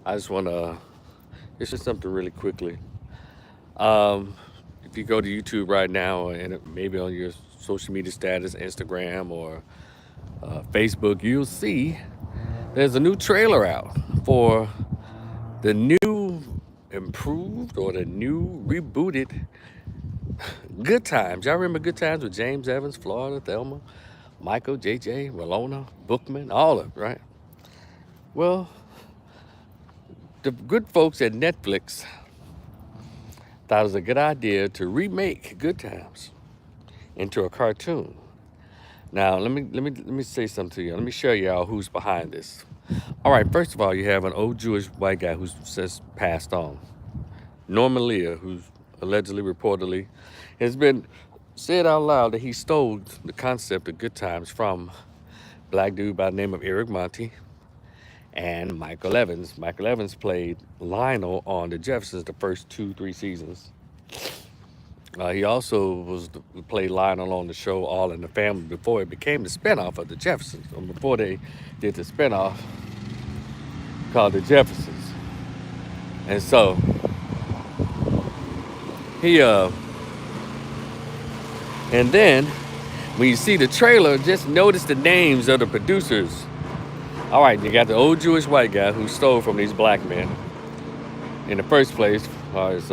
I just want to, it's just something really quickly. If you go to YouTube right now and maybe on your social media status, Instagram or Facebook, you'll see there's a new trailer out for the new improved or the new rebooted Good Times. Y'all remember Good Times with James Evans, Florida, Thelma, Michael, JJ, Walona, Bookman, all of it, right? Well, the good folks at Netflix thought it was a good idea to remake Good Times into a cartoon. Now, let me say something to you. Let me show y'all who's behind this. All right, first of all, you have an old Jewish white guy who's just passed on. Norman Lear, who's allegedly, reportedly, has been said out loud that he stole the concept of Good Times from a black dude by the name of Eric Monty and Michael Evans. Michael Evans played Lionel on The Jeffersons the first 2, 3 seasons. He also played Lionel on the show All in the Family before it became the spinoff of The Jeffersons, or before they did the spinoff called The Jeffersons. And so he and then when you see the trailer, just notice the names of the producers. All right, you got the old Jewish white guy who stole from these black men in the first place, as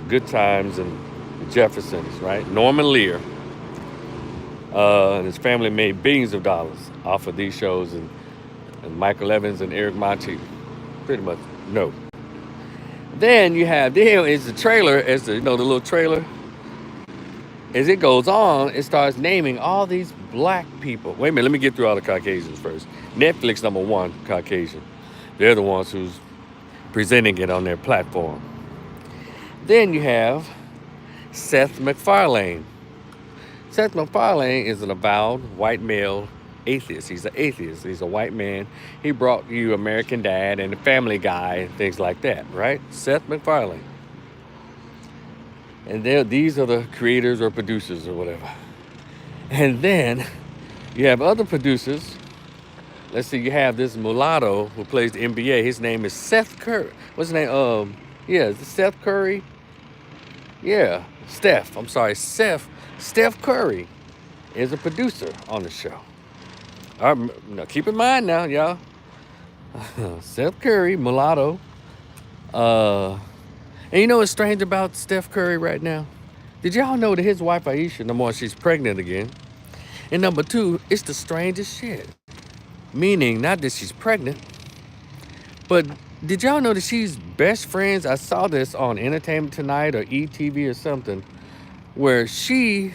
Good Times and the Jeffersons, right? Norman Lear and his family made billions of dollars off of these shows, and Michael Evans and Eric Monty pretty much no. Then you have, there is the trailer, as the little trailer. As it goes on, it starts naming all these black people. Wait a minute, let me get through all the Caucasians first. Netflix, number one, Caucasian. They're the ones who's presenting it on their platform. Then you have Seth MacFarlane. Seth MacFarlane is an avowed white male atheist. He's an atheist. He's a white man. He brought you American Dad and Family Guy and things like that, right? Seth MacFarlane. And these are the creators or producers or whatever. And then you have other producers. Let's see, you have this mulatto who plays the NBA. His name is Seth Curry. What's his name? Yeah, is it Seth Curry? Yeah, Steph. I'm sorry, Seth. Steph Curry is a producer on the show. All right, now keep in mind now, y'all. Seth Curry, mulatto. And you know what's strange about Steph Curry right now? Did y'all know that his wife Aisha, number one, she's pregnant again. And number two, it's the strangest shit. Meaning, not that she's pregnant, but did y'all know that she's best friends? I saw this on Entertainment Tonight or ETV or something, where she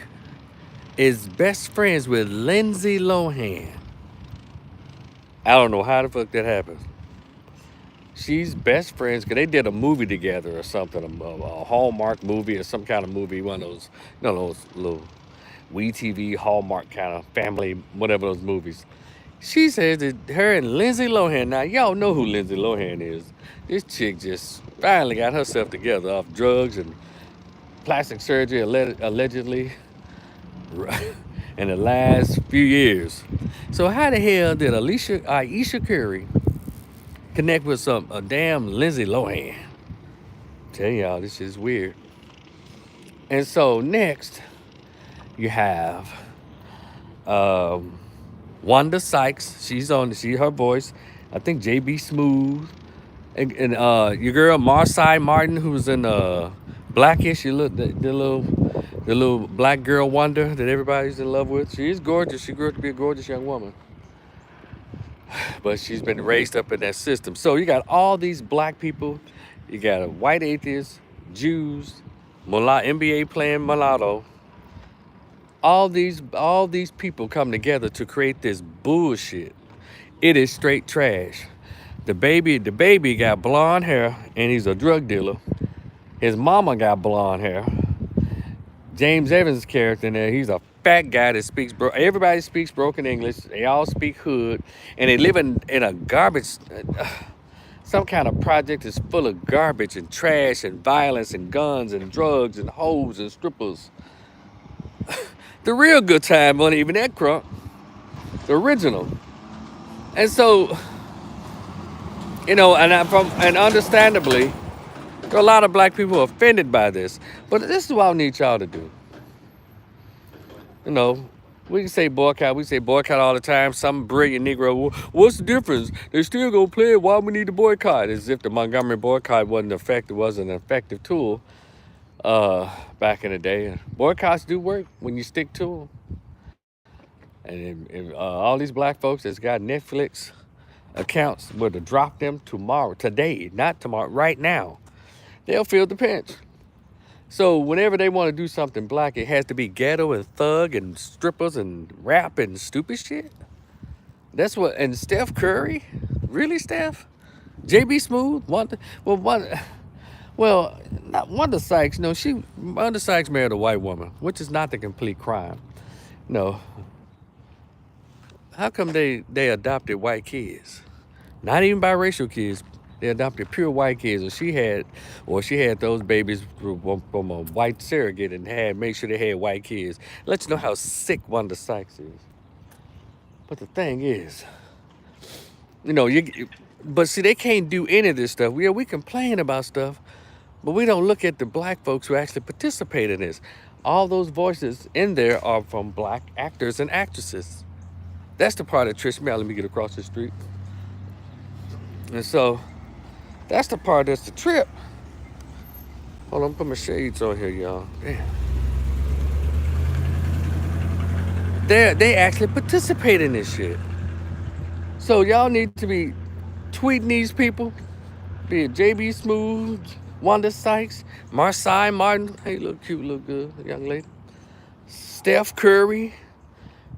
is best friends with Lindsay Lohan. I don't know how the fuck that happened. She's best friends because they did a movie together or something, a Hallmark movie or some kind of movie, one of those, those little WeTV Hallmark kind of family, whatever those movies. She says that her and Lindsay Lohan, now y'all know who Lindsay Lohan is. This chick just finally got herself together off drugs and plastic surgery allegedly in the last few years. So how the hell did Aisha Curry connect with a damn Lindsay Lohan? Tell y'all, this is weird. And so next, you have Wanda Sykes. She her voice. I think JB Smooth. And your girl Marcy Martin, who's in Blackish. You look the little black girl Wanda that everybody's in love with. She is gorgeous. She grew up to be a gorgeous young woman. But she's been raised up in that system. So you got all these black people. You got a white atheist, Jews, NBA playing mulatto. All these people come together to create this bullshit. It is straight trash. The baby got blonde hair and he's a drug dealer. His mama got blonde hair. James Evans' character in there, he's a fat guy that speaks everybody speaks broken English. They all speak hood, and they live in a garbage, some kind of project that's full of garbage and trash and violence and guns and drugs and hoes and strippers. The real Good Time wasn't even that crunk. The original. And so You know, and understandably, there are a lot of black people offended by this. But this is what I need y'all to do. You know, we can say boycott. We say boycott all the time. Some brilliant Negro, what's the difference? They still gonna play it. Why we need to boycott? As if the Montgomery boycott wasn't an effective tool back in the day. Boycotts do work when you stick to them. And if all these black folks that's got Netflix accounts were to drop them today, not tomorrow, right now, they'll feel the pinch. So whenever they want to do something black, it has to be ghetto and thug and strippers and rap and stupid shit. That's what. And Steph Curry, really, Steph? JB Smooth, not Wanda Sykes. No, Wanda Sykes married a white woman, which is not the complete crime. No. How come they adopted white kids? Not even biracial kids. They adopted pure white kids, and she had those babies from a white surrogate and made sure they had white kids. Let you know how sick Wanda Sykes is. But the thing is, you know, but see, they can't do any of this stuff. We complain about stuff, but we don't look at the black folks who actually participate in this. All those voices in there are from black actors and actresses. That's the part that trips me out. Let me get across the street. And so, that's the part that's the trip. Hold on, put my shades on here, y'all. Damn. They actually participate in this shit. So y'all need to be tweeting these people, be it JB Smooth, Wanda Sykes, Marsai Martin. Hey, look cute, look good, young lady. Steph Curry,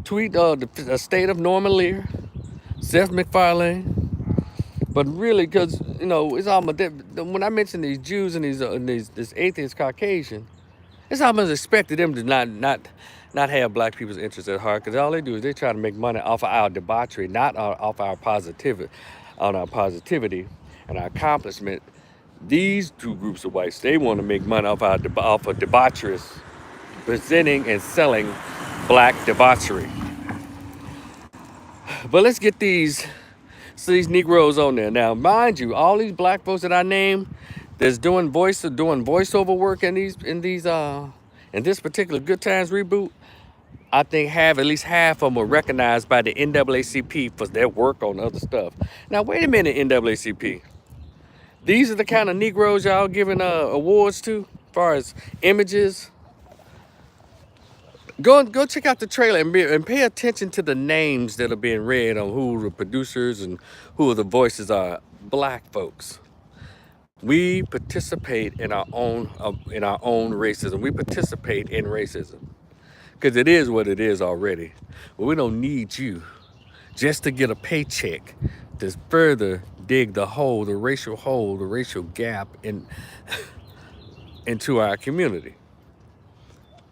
tweet the state of Norman Lear, Seth MacFarlane. But really, because, you know, it's almost, when I mention these Jews and this atheist Caucasian, it's almost expected them to not have black people's interests at heart, because all they do is they try to make money off of our debauchery, not off our positivity, and our accomplishment. These two groups of whites, they want to make money off of debaucherous presenting and selling black debauchery. But let's get these Negroes on there. Now, mind you, all these black folks that I named that's doing voiceover work in this particular Good Times reboot, I think at least half of them were recognized by the NAACP for their work on other stuff. Now, wait a minute, NAACP. These are the kind of Negroes y'all giving awards to, as far as images. Go check out the trailer and pay attention to the names that are being read on who the producers and who the voices are. Black folks. We participate in our own racism. We participate in racism because it is what it is already. But we don't need you just to get a paycheck to further dig the racial gap into our community.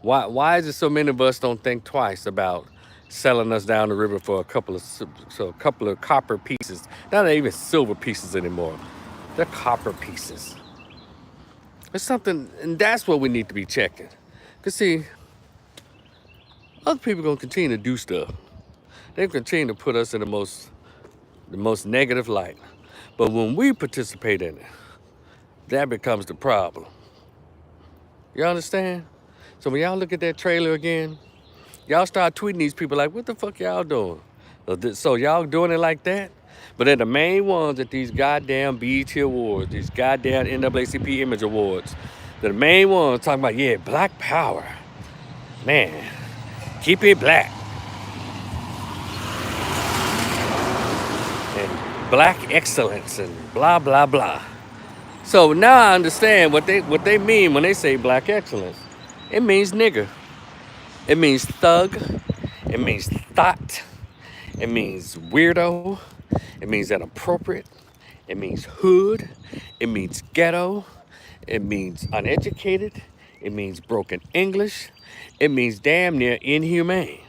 Why is it so many of us don't think twice about selling us down the river for a couple of copper pieces? Not even silver pieces anymore. They're copper pieces. It's something, and that's what we need to be checking. Because see, other people are going to continue to do stuff. They continue to put us in the most negative light. But when we participate in it, that becomes the problem. You understand? So when y'all look at that trailer again, y'all start tweeting these people like, what the fuck y'all doing? So y'all doing it like that? But they're the main ones at these goddamn BET Awards, these goddamn NAACP Image Awards. They're the main ones talking about, yeah, black power. Man, keep it black. And black excellence and blah, blah, blah. So now I understand what they mean when they say black excellence. It means nigger. It means thug. It means thought. It means weirdo. It means inappropriate. It means hood. It means ghetto. It means uneducated. It means broken English. It means damn near inhumane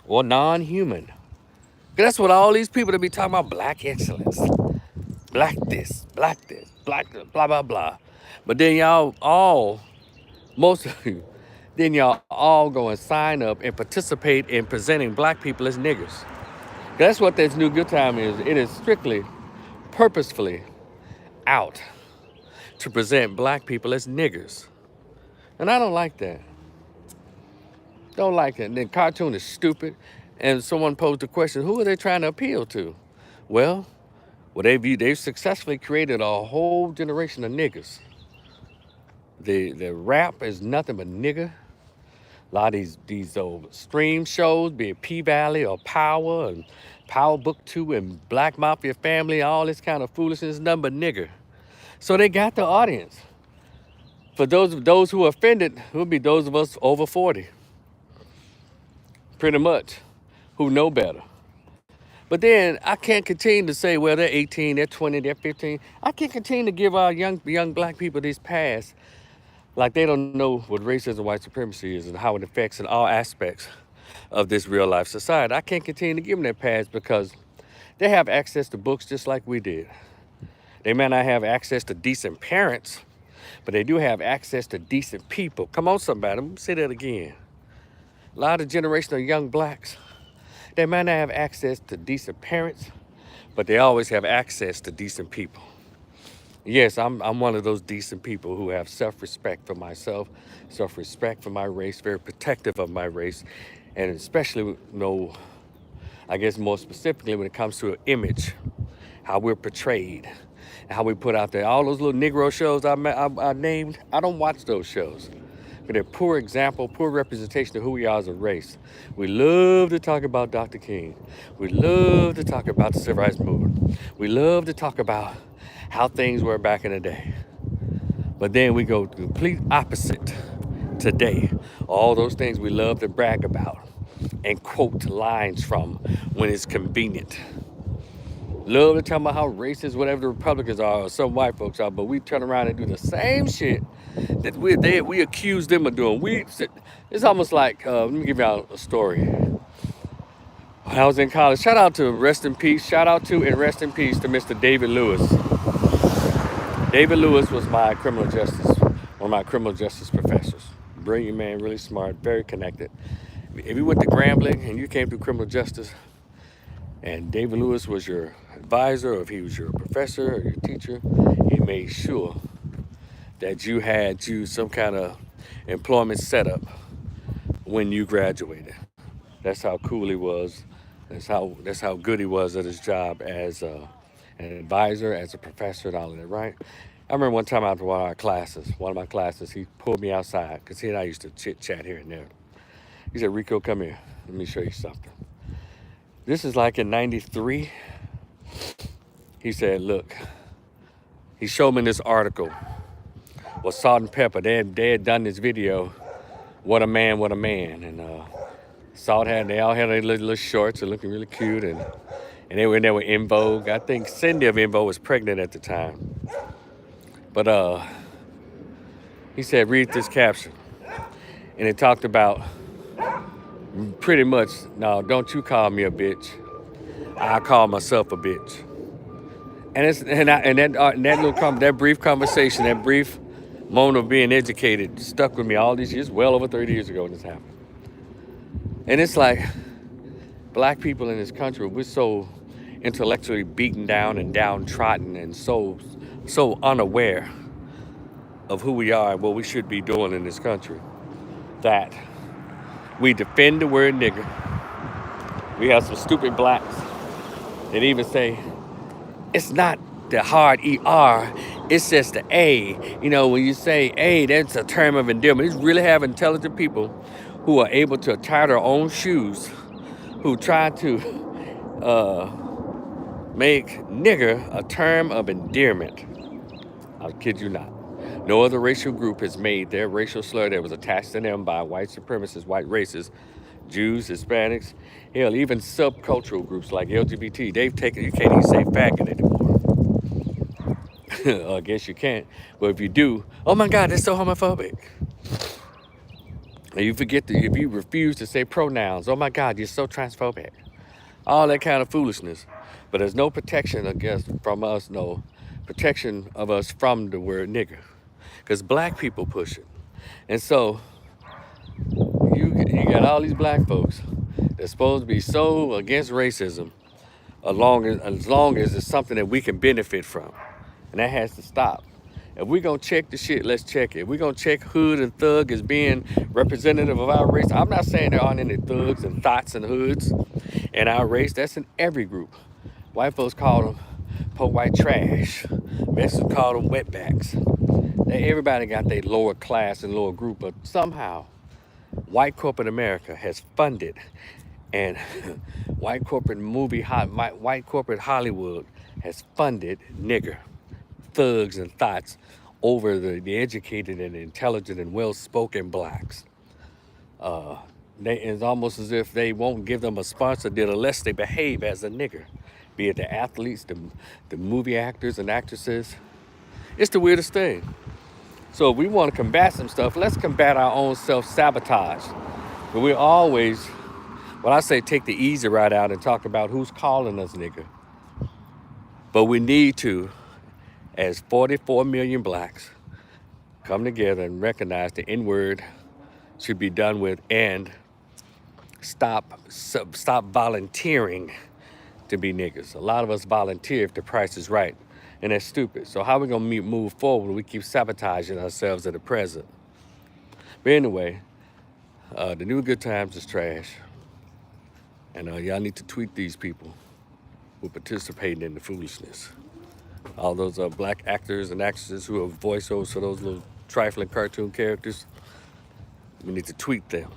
or non-human. That's what all these people that be talking about black excellence. Black this, black blah, blah, blah. But then most of you, then y'all all go and sign up and participate in presenting black people as niggers. That's what this new Good Time is. It is strictly purposefully out to present black people as niggers. And I don't like that. Don't like it. And then cartoon is stupid. And someone posed the question, who are they trying to appeal to? Well, they've successfully created a whole generation of niggers. The rap is nothing but nigger. A lot of these old stream shows, be it P-Valley or Power and Power Book 2 and Black Mafia Family, all this kind of foolishness, nothing but nigger. So they got the audience. For those who are offended, it would be those of us over 40. Pretty much, who know better. But then I can't continue to say, well, they're 18, they're 20, they're 15. I can't continue to give our young black people this pass like they don't know what racism, white supremacy is and how it affects in all aspects of this real life society. I can't continue to give them that pass because they have access to books just like we did. They may not have access to decent parents, but they do have access to decent people. Come on, somebody, I'm gonna say that again. A lot of generation of young blacks, they might not have access to decent parents, but they always have access to decent people. Yes, I'm one of those decent people who have self-respect for myself, self-respect for my race, very protective of my race, and especially, I guess more specifically when it comes to an image, how we're portrayed, how we put out there. All those little Negro shows I named, I don't watch those shows. But they're poor example, poor representation of who we are as a race. We love to talk about Dr. King. We love to talk about the Civil Rights Movement. We love to talk about how things were back in the day. But then we go complete opposite today. All those things we love to brag about and quote lines from when it's convenient. Love to talk about how racist whatever the Republicans are or some white folks are, but we turn around and do the same shit that we accuse them of doing. It's almost like, let me give y'all a story. When I was in college, shout out to rest in peace to Mr. David Lewis. David Lewis was one of my criminal justice professors. Brilliant man, really smart, very connected. If you went to Grambling and you came through criminal justice, and David Lewis was your advisor, or if he was your professor or your teacher, he made sure that you had some kind of employment setup when you graduated. That's how cool he was. That's how good he was at his job as an advisor, as a professor, and all of that, right? I remember one time after one of my classes, he pulled me outside because he and I used to chit chat here and there. He said, Rico, come here. Let me show you something. This is like in 93. He said, look, he showed me this article. Well, Salt and Pepper, they had done this video, What a Man, and they all had their little shorts and looking really cute, and they were in vogue. I think Cindy of In Vogue was pregnant at the time. But he said, read this caption. And it talked about pretty much, no, don't you call me a bitch. I call myself a bitch. That brief conversation, that brief moment of being educated stuck with me all these years, well over 30 years ago when this happened. And it's like, black people in this country, we're so intellectually beaten down and downtrodden and so unaware of who we are and what we should be doing in this country that we defend the word nigger. We have some stupid blacks that even say, it's not the hard ER, it's just the A. When you say A, that's a term of endearment. It's really have intelligent people who are able to tie their own shoes, who try to make nigger a term of endearment. I kid you not. No other racial group has made their racial slur that was attached to them by white supremacists, white racists, Jews, Hispanics, hell, even subcultural groups like LGBT. They've taken, you can't even say faggot anymore. I guess you can't. But if you do, oh my God, that's so homophobic. And if you refuse to say pronouns, oh my God, you're so transphobic. All that kind of foolishness. But there's no protection from us, no protection of us from the word nigger. Because black people push it. And so you got all these black folks that's supposed to be so against racism, as long as it's something that we can benefit from. And that has to stop. If we're going to check the shit, let's check it. If we're going to check hood and thug as being representative of our race. I'm not saying there aren't any thugs and thots and hoods in our race. That's in every group. White folks call them poor white trash. Mexicans call them wetbacks. Everybody got their lower class and lower group, but somehow white corporate America has funded, and white corporate white corporate Hollywood has funded nigger, thugs and thots over the educated and intelligent and well-spoken blacks. It's almost as if they won't give them a sponsor deal unless they behave as a nigger, be it the athletes, the movie actors and actresses. It's the weirdest thing. So if we want to combat some stuff, let's combat our own self-sabotage. But we always, well, I say take the easy route out and talk about who's calling us nigger. But we need to, as 44 million blacks, come together and recognize the N-word should be done with, and stop volunteering to be niggas. A lot of us volunteer if the price is right, and that's stupid. So how are we gonna move forward when we keep sabotaging ourselves at the present? But anyway, the new Good Times is trash, and y'all need to tweet these people who participating in the foolishness. All those black actors and actresses who are voiceovers for those little trifling cartoon characters, we need to tweet them.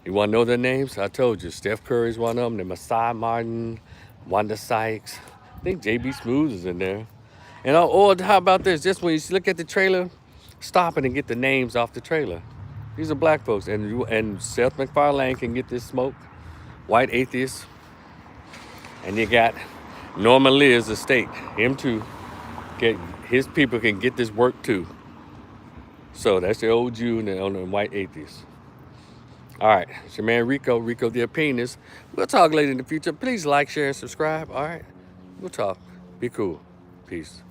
You want to know their names? I told you, Steph Curry's one of them. Then Masai Martin, Wanda Sykes. I think J.B. Smooth is in there. And or how about this? Just when you look at the trailer, stop it and get the names off the trailer. These are black folks, and Seth MacFarlane can get this smoke. White atheist, and you got Norman Lear's estate. Him too. His people can get this work too. So that's the old Jew and the white atheist. All right, it's your man Rico the Opinionist. We'll talk later in the future. Please like, share, and subscribe. All right, we'll talk. Be cool. Peace.